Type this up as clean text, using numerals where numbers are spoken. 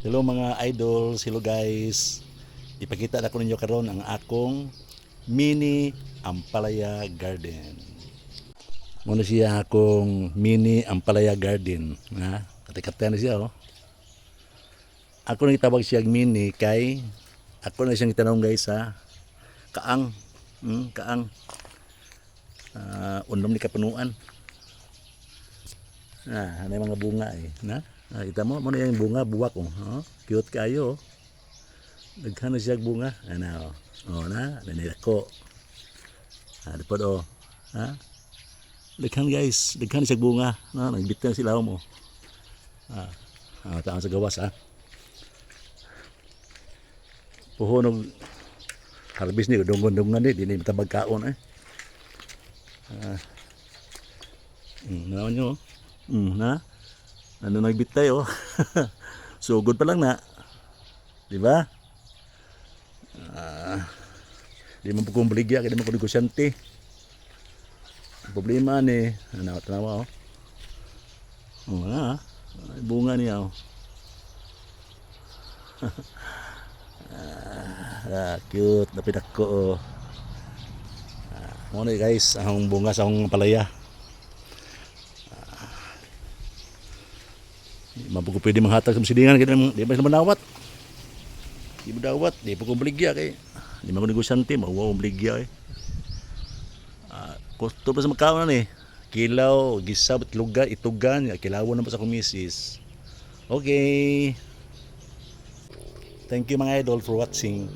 Hello mga idols, hello guys. Ipakita na ko ninyo karon ang akong mini ampalaya garden. Muna siya akong mini ampalaya garden. Ha? Katikatan na siya oh. Ako nang itawag siya mini kay ako na siyang itanong guys ha. Kaang. Kaang. Undom ni kapunuan. Ano yung mga bunga eh. Na? Kita mo, muna yung bunga, buwak oh. Cute kayo oh. Daghan na siya bunga. Ano, na, nanilako. Dapod oh. Ha? Daghan guys, daghan na siya bunga. Nagbitan sila mo. Taon sa gawas ha. Puhunog harvest ni dungon-dungan ni, dili matabag kaon eh. Naon nyo oh. Na? Ano nagbitay oh. Sugod pa lang na. Di ba? Di man pagkong baligya, kaya di man ko negosyante. Ang problema ni, tanawa oh. Na, bunga niya oh. Cute, napit ako oh. Ano guys, ang bunga sa akong palaya. Di man po pwede manghatag sa masidingan, kaya di ba sila manawat. Di mo dawat, di po kong baligya kay di man ko negosyante, mawaw kong baligya eh. Kusto pa sa magkaon na eh. Kilaw, gisab, luga, itugan, kilawon na pa sa kumisis. Okay. Thank you mga idol for watching.